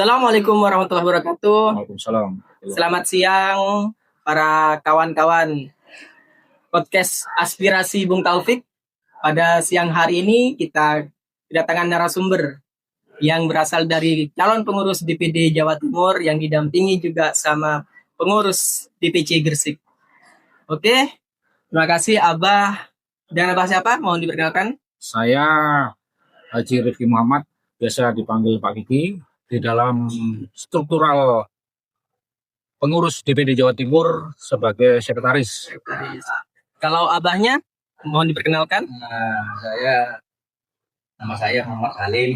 Assalamualaikum warahmatullahi wabarakatuh. Waalaikumsalam. Selamat siang para kawan-kawan podcast Aspirasi Bung Taufik. Pada siang hari ini kita kedatangan narasumber yang berasal dari calon pengurus DPD Jawa Timur yang didampingi juga sama pengurus DPC Gresik. Oke, terima kasih Abah. Dan Abah siapa? Mohon diperkenalkan. Saya Haji Rifki Muhammad, biasa dipanggil Pak Kiki, di dalam struktural pengurus DPD Jawa Timur sebagai sekretaris. Kalau Abahnya, mohon diperkenalkan. Nama saya Muhammad Khalil,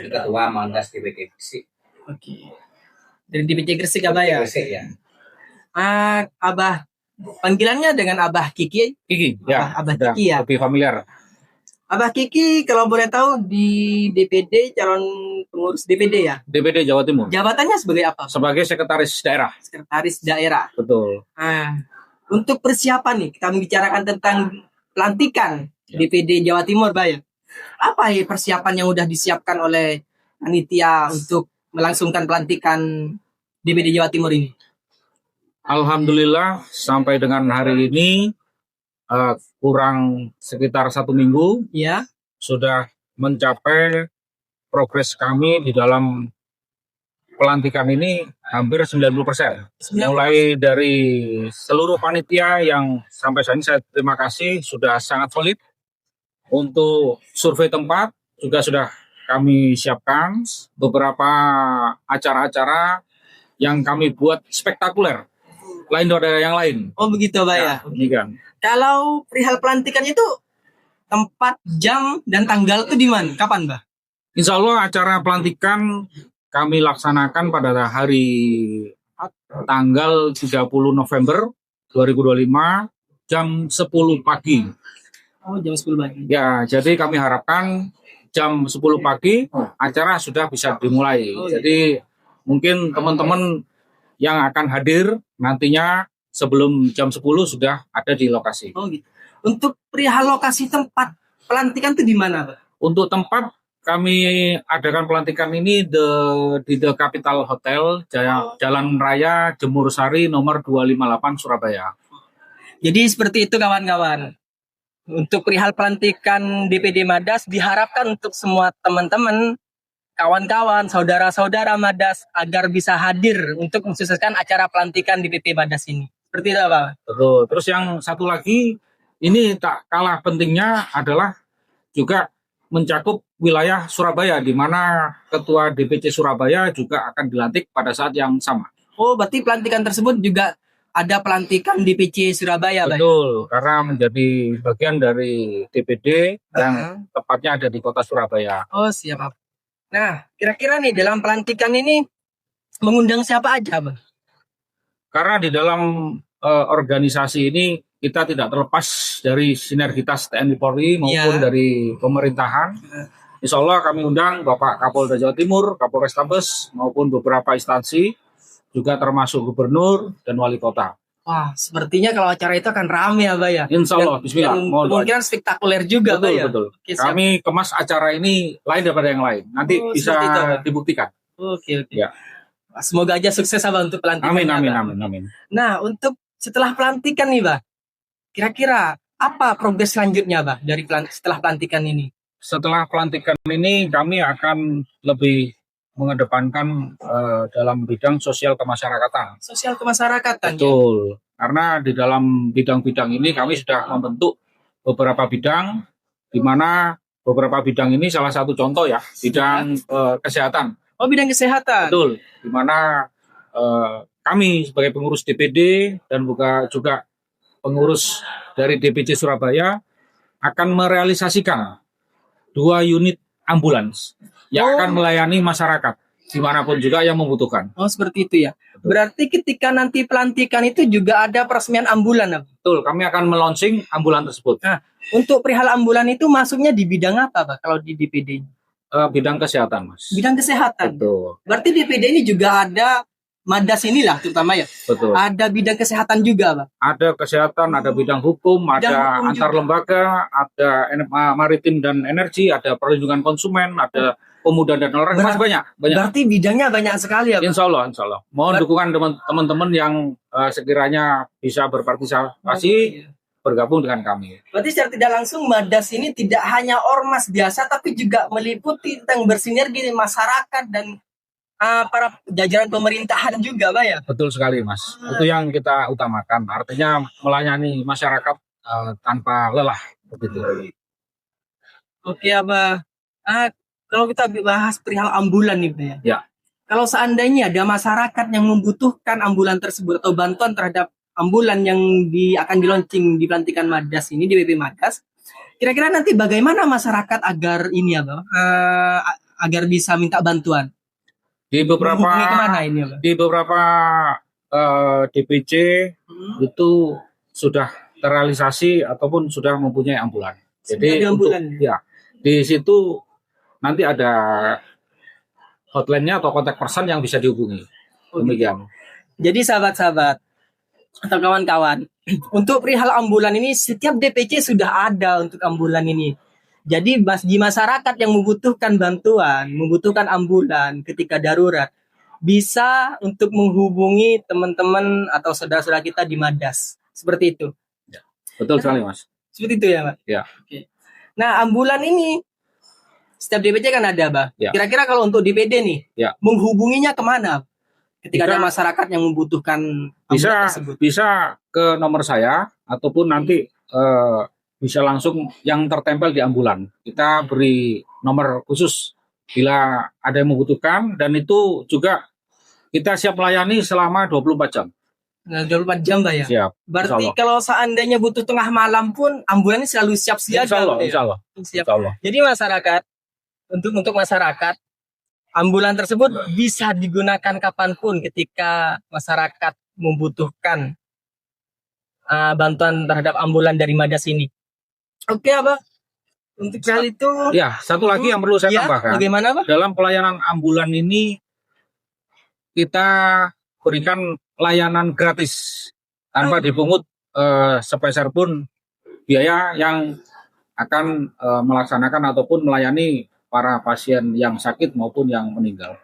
Ketua Mandas DPD Gresik. Oke. Dari DPC Gresik Abah ya? Gresik ya. Abah, panggilannya dengan Abah Kiki. Kiki, ya, Abah sudah Kiki ya. lebih familiar. Abah Kiki, kalau boleh tahu di DPD calon pengurus DPD ya. DPD Jawa Timur Jabatannya sebagai apa? sebagai sekretaris daerah. Sekretaris daerah. Betul. Untuk persiapan nih, kita membicarakan tentang pelantikan Ya. DPD Jawa Timur, Pak ya. Apa ya persiapan yang udah disiapkan oleh panitia untuk melangsungkan pelantikan DPD Jawa Timur ini? Alhamdulillah sampai dengan hari ini kurang sekitar 1 minggu Ya. sudah mencapai progres kami di dalam pelantikan ini hampir 90%. Mulai dari seluruh panitia yang sampai saat ini saya terima kasih sudah sangat valid. Untuk survei tempat juga sudah kami siapkan beberapa acara-acara yang kami buat spektakuler lain dari daerah yang lain. Oh begitu, Pak ya. Demikian. Kalau perihal pelantikan itu tempat, jam, dan tanggal itu di mana? Kapan, Mbak? Insya Allah acara pelantikan kami laksanakan pada hari tanggal 30 November 2025 jam 10 pagi. Oh, jam 10 pagi. Ya, jadi kami harapkan jam 10 pagi acara sudah bisa dimulai. Oh, iya. Jadi mungkin teman-teman yang akan hadir nantinya sebelum jam 10 sudah ada di lokasi. Oh gitu. Untuk perihal lokasi tempat pelantikan itu di mana, Pak? Untuk tempat kami adakan pelantikan ini di The Capital Hotel, Jalan Raya Jemur Sari nomor 258 Surabaya. Jadi seperti itu kawan-kawan. Untuk perihal pelantikan DPD Madas diharapkan untuk semua teman-teman, kawan-kawan, saudara-saudara Madas agar bisa hadir untuk mensukseskan acara pelantikan DPD Madas ini. Seperti itu, Pak. Betul. Terus yang satu lagi, ini tak kalah pentingnya adalah juga mencakup wilayah Surabaya, di mana Ketua DPC Surabaya juga akan dilantik pada saat yang sama. Oh, berarti pelantikan tersebut juga ada pelantikan DPC Surabaya, Pak? Betul, karena menjadi bagian dari DPD yang tepatnya ada di kota Surabaya. Oh, siap, Pak. Nah, kira-kira nih dalam pelantikan ini mengundang siapa aja, Bang? Karena di dalam organisasi ini kita tidak terlepas dari sinergitas TNI Polri maupun dari pemerintahan. Insya Allah kami undang Bapak Kapolda Jawa Timur, Kapolrestabes maupun beberapa instansi, juga termasuk gubernur dan wali kota. Wah, sepertinya kalau acara itu akan ramai ya, Pak ya. Insya Allah, bismillah. Kemungkinan spektakuler juga, Pak ya. Betul. Oke, siap. Kami kemas acara ini lain daripada yang lain. Nanti bisa seperti itu, Pak. dibuktikan. Oke. Ya. Semoga aja sukses, Abang, untuk pelantikan. Amin. Nah, untuk setelah pelantikan nih, Bang, kira-kira apa progres selanjutnya, Bang, dari setelah pelantikan ini? Setelah pelantikan ini kami akan lebih mengedepankan dalam bidang sosial kemasyarakatan. Sosial kemasyarakatan. Betul. Karena di dalam bidang-bidang ini kami sudah membentuk beberapa bidang, di mana beberapa bidang ini salah satu contoh ya, bidang kesehatan. Oh, bidang kesehatan. Betul. Di mana kami sebagai pengurus DPD dan juga pengurus dari DPC Surabaya akan merealisasikan 2 unit ambulans yang akan melayani masyarakat dimanapun juga yang membutuhkan. Oh, seperti itu ya. Berarti ketika nanti pelantikan itu juga ada peresmian ambulan, Bang? Betul, kami akan melaunching ambulan tersebut. Nah, untuk perihal ambulan itu masuknya di bidang apa, Pak, kalau di DPD? Bidang kesehatan, Mas. Bidang kesehatan. Betul. Berarti DPD ini juga ada Madas inilah terutama ya. Betul. Ada bidang kesehatan juga, Pak. Ada kesehatan, ada bidang hukum, ada antar lembaga, ada maritim dan energi, ada perlindungan konsumen, ada pemuda dan olahraga masih banyak. Berarti bidangnya banyak sekali ya, Pak? Insya Allah. Mohon dukungan teman-teman yang sekiranya bisa berpartisipasi bergabung dengan kami. Berarti secara tidak langsung Madas ini tidak hanya ormas biasa, tapi juga meliputi tentang bersinergi dengan masyarakat dan para jajaran pemerintahan juga, Pak ya? Betul sekali, Mas. Itu yang kita utamakan. Artinya melayani masyarakat tanpa lelah. Begitu. Oke, Abah. Kalau kita bahas perihal ambulan nih, Pak ya. Ya. Kalau seandainya ada masyarakat yang membutuhkan ambulan tersebut atau bantuan terhadap ambulan yang akan dilaunching di pelantikan Madas ini di BP Madas, kira-kira nanti bagaimana masyarakat agar ini ya, Bang, agar bisa minta bantuan? Di beberapa Menghubungi kemana ini, Bang? di beberapa DPC itu sudah terrealisasi ataupun sudah mempunyai ambulan. Jadi Sudah ada untuk ambulan, ya di situ nanti ada hotline-nya atau kontak person yang bisa dihubungi. Demikian. Jadi sahabat-sahabat atau kawan-kawan, untuk perihal ambulan ini setiap DPC sudah ada untuk ambulan ini. Jadi bagi masyarakat yang membutuhkan bantuan, membutuhkan ambulan ketika darurat, bisa untuk menghubungi teman-teman atau saudara-saudara kita di Madas. Seperti itu. Betul sekali, Mas. Seperti itu ya, Pak? Ya. Oke. Nah, ambulan ini setiap DPC kan ada, Pak. Ya. Kira-kira kalau untuk DPD nih, Ya. menghubunginya kemana? Ketika Bisa- ada masyarakat yang membutuhkan ambulan Bisa tersebut. bisa ke nomor saya ataupun nanti bisa langsung yang tertempel di ambulan. Kita beri nomor khusus bila ada yang membutuhkan, dan itu juga kita siap melayani selama 24 jam. Nah, 24 jam, Pak ya? Siap. Berarti Insya Allah. kalau seandainya butuh tengah malam pun ambulan ini selalu siap siaga. Insya Allah, Pak ya? insya Allah, Siap. insya Allah. Jadi masyarakat untuk masyarakat ambulan tersebut bisa digunakan kapanpun ketika masyarakat membutuhkan bantuan terhadap ambulan dari Madas ini. Oke, Abah. Untuk hal itu, Ya, satu lagi yang perlu saya ya, tambahkan. bagaimana, Abah? Dalam pelayanan ambulan ini kita berikan layanan gratis tanpa dipungut sepeser pun biaya yang akan melaksanakan ataupun melayani para pasien yang sakit maupun yang meninggal.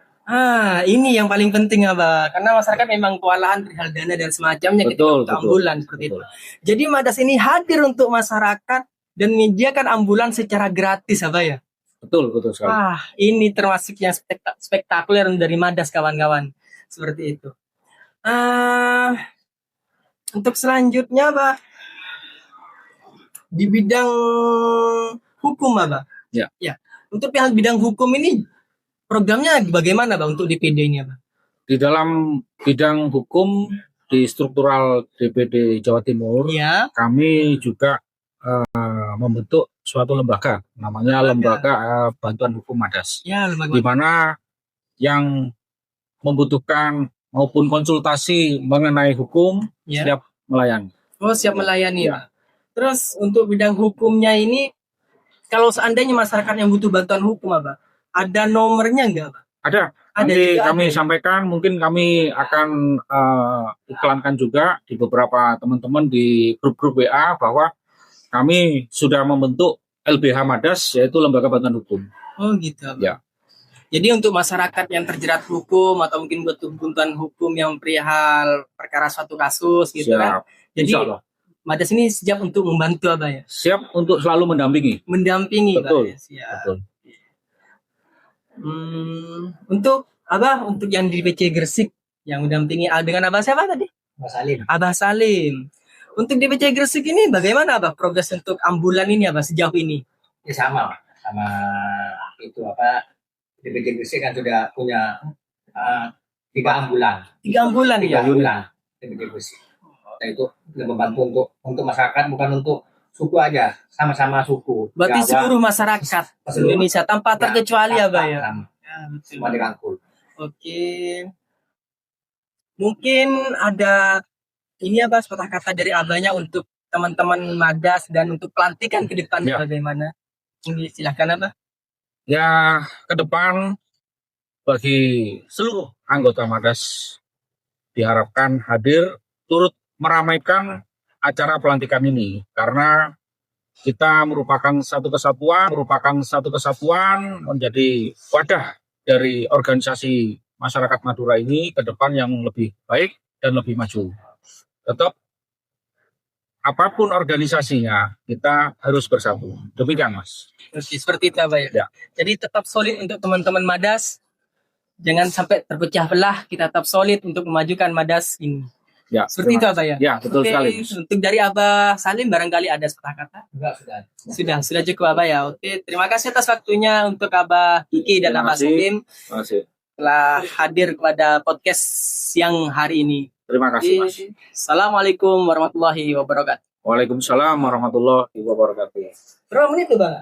Ini yang paling penting, Abah. Karena masyarakat memang kewalahan perihal dana dan semacamnya ketika Betul, untuk betul. ambulan seperti itu. Jadi Madas ini hadir untuk masyarakat dan menyediakan ambulan secara gratis, Abah ya. Betul sekali. Ini termasuk yang spektakuler dari Madas, kawan-kawan. Seperti itu. Untuk selanjutnya, Abah, di bidang hukum, Abah. Ya. Untuk pihak bidang hukum ini programnya bagaimana, Bang, untuk DPD ini, Bang? Di dalam bidang hukum di struktural DPD Jawa Timur, Ya. kami juga membentuk suatu lembaga, namanya Lembaga Bantuan Hukum Madas, Ya, di lembaga. mana yang membutuhkan maupun konsultasi mengenai hukum Ya. siap melayani. Oh, siap melayani, Ya. Pak. Terus untuk bidang hukumnya ini, kalau seandainya masyarakat yang butuh bantuan hukum, Abah, ada nomornya enggak, Pak? Ada. Ada Nanti juga, kami ada ya? sampaikan, mungkin kami akan iklankan juga di beberapa teman-teman di grup-grup WA bahwa kami sudah membentuk LBH Madas, yaitu Lembaga Bantuan Hukum. Oh, gitu, Abah. Ya. Jadi untuk masyarakat yang terjerat hukum atau mungkin butuh bantuan hukum yang perihal perkara suatu kasus gitu kan. Siap. Jadi Insya Allah. Madas ini siap untuk membantu, Abah ya. Siap untuk selalu mendampingi. Mendampingi, Pak. Betul. Ya. Siap. Betul. Untuk Abah, untuk yang di PC Gresik yang mendampingi dengan Abah siapa tadi? Mas Alim. Abah Salim. Untuk di PC Gresik ini bagaimana, Abah, progres untuk ambulan ini, Abah, sejauh ini? Ya sama itu DPD Gresik kan sudah punya 3 ambulan. 3 ambulan 3 ya. ambulan DPD Gresik. Nah, itu membantu untuk masyarakat, bukan untuk suku aja, sama-sama suku. Berarti Jawa, seluruh masyarakat seluruh- Indonesia tanpa terkecuali, Abah ya. sama, Ya, betul. semua dirangkul. Oke. Mungkin ada ini, Abah, sepatah kata dari Abahnya untuk teman-teman Madas dan untuk pelantikan ke depan Ya. bagaimana? Ini silahkan, Abah. Ya, ke depan bagi seluruh anggota Madas diharapkan hadir turut meramaikan acara pelantikan ini, karena Kita merupakan satu kesatuan menjadi wadah dari organisasi masyarakat Madura ini ke depan yang lebih baik dan lebih maju. Tetap apapun organisasinya, kita harus bersatu. Demikian, Mas. Seperti itu Abah ya. Ya. Jadi tetap solid untuk teman-teman Madas. Jangan sampai terpecah belah, kita tetap solid untuk memajukan Madas ini. Ya, Seperti itu Abah ya. Ya, betul Oke, sekali. untuk dari Abah Salim barangkali ada sepatah kata. Enggak, sudah. Sudah cukup Abah ya. Oke, terima kasih atas waktunya untuk Abah Kiki dan Terima Abah kasih. Salim Terima kasih. telah hadir kepada podcast siang hari ini. Terima kasih, Mas. Assalamualaikum warahmatullahi wabarakatuh. Waalaikumsalam warahmatullahi wabarakatuh. Berapa menit tuh Bang?